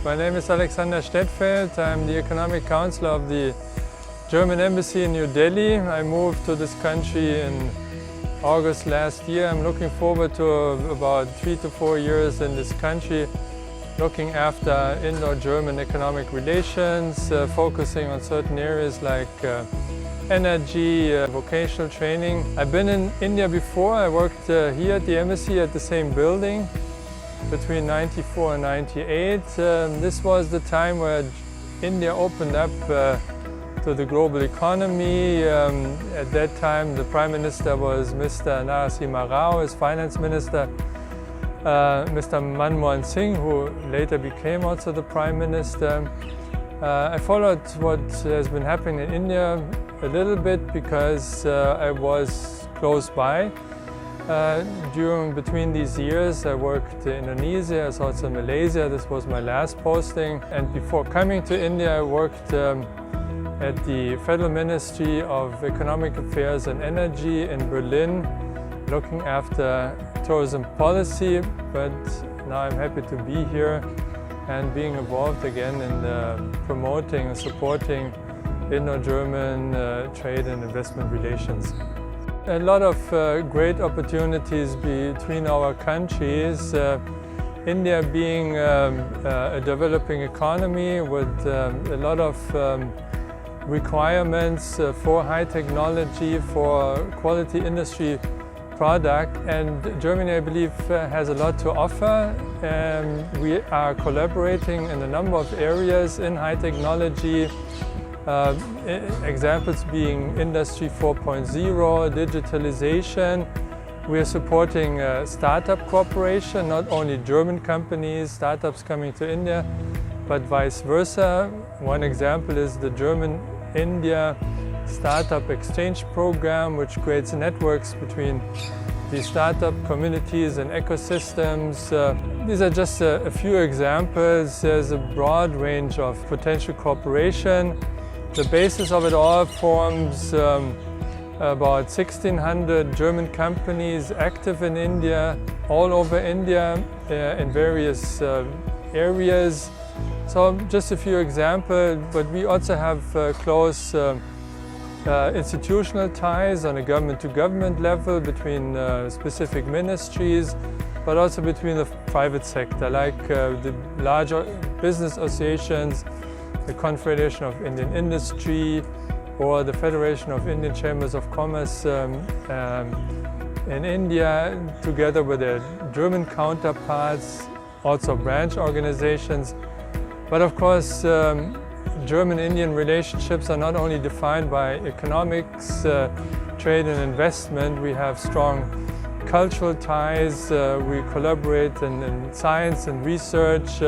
My name is Alexander Stedtfeld. I'm the Economic Counselor of the German Embassy in New Delhi. I moved to this country in August last year. I'm looking forward to about 3 to 4 years in this country, looking after Indo-German economic relations, focusing on certain areas like energy, vocational training. I've been in India before. I worked here at the embassy at the same building between 94 and 98. This was the time where India opened up to the global economy. At that time, the Prime Minister was Mr. Narasimha Rao, his Finance Minister, Mr. Manmohan Singh, who later became also the Prime Minister. I followed what has been happening in India a little bit because I was close by. Between these years, I worked in Indonesia, I was also in Malaysia. This was my last posting. And before coming to India, I worked at the Federal Ministry of Economic Affairs and Energy in Berlin, looking after tourism policy. But now I'm happy to be here and being involved again in promoting and supporting Indo-German trade and investment relations. A lot of great opportunities between our countries. India being a developing economy with a lot of requirements for high technology, for quality industry product, and Germany, I believe, has a lot to offer. We are collaborating in a number of areas in high technology. Examples being Industry 4.0, digitalization. We are supporting startup cooperation, not only German companies, startups coming to India, but vice versa. One example is the German-India Startup Exchange Program, which creates networks between the startup communities and ecosystems. These are just a few examples. There's a broad range of potential cooperation. The basis of it all forms about 1,600 German companies active in India, all over India, in various areas. So just a few examples, but we also have close institutional ties on a government-to-government level between specific ministries, but also between the private sector, like the larger business associations, the Confederation of Indian Industry, or the Federation of Indian Chambers of Commerce in India, together with their German counterparts, also branch organizations. But of course, German-Indian relationships are not only defined by economics, trade and investment. We have strong cultural ties. We collaborate in science and research.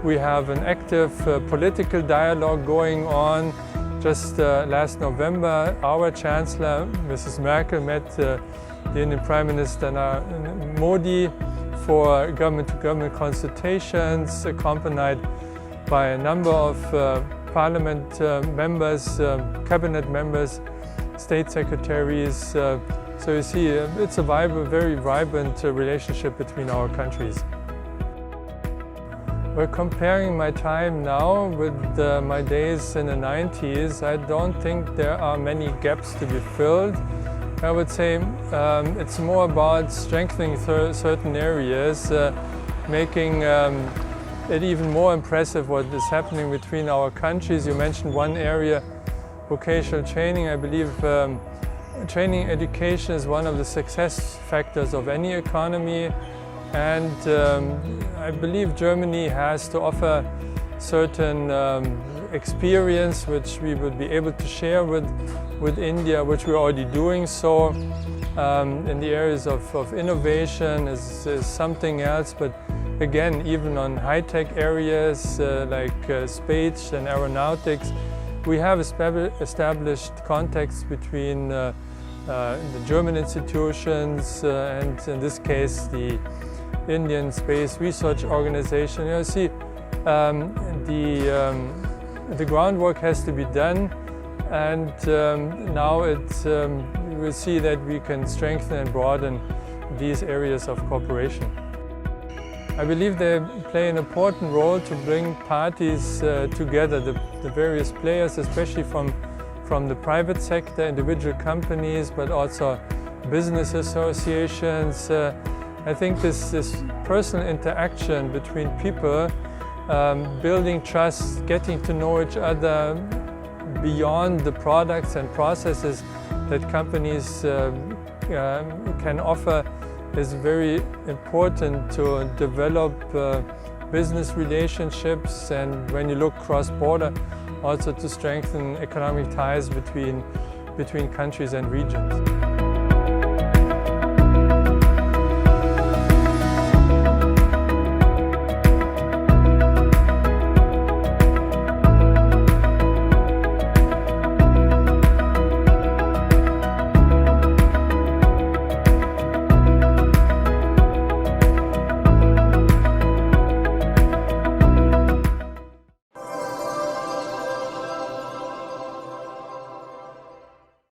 We have an active political dialogue going on. Just last November, our Chancellor, Mrs. Merkel, met the Indian Prime Minister Modi for government-to-government consultations, accompanied by a number of parliament members, cabinet members, state secretaries. So you see, it's a very vibrant relationship between our countries. We're comparing my time now with my days in the 90s. I don't think there are many gaps to be filled. I would say it's more about strengthening certain areas, making it even more impressive what is happening between our countries. You mentioned one area, vocational training. I believe training education is one of the success factors of any economy. And I believe Germany has to offer certain experience which we would be able to share with India, which we're already doing so. In the areas of innovation is something else, but again, even on high-tech areas like space and aeronautics, we have established contacts between the German institutions and in this case the Indian Space Research Organization. You see, the groundwork has to be done, and now we will see that we can strengthen and broaden these areas of cooperation. I believe they play an important role to bring parties together, the various players, especially from the private sector, individual companies, but also business associations. I think this personal interaction between people, building trust, getting to know each other beyond the products and processes that companies can offer, is very important to develop business relationships, and when you look cross-border, also to strengthen economic ties between countries and regions.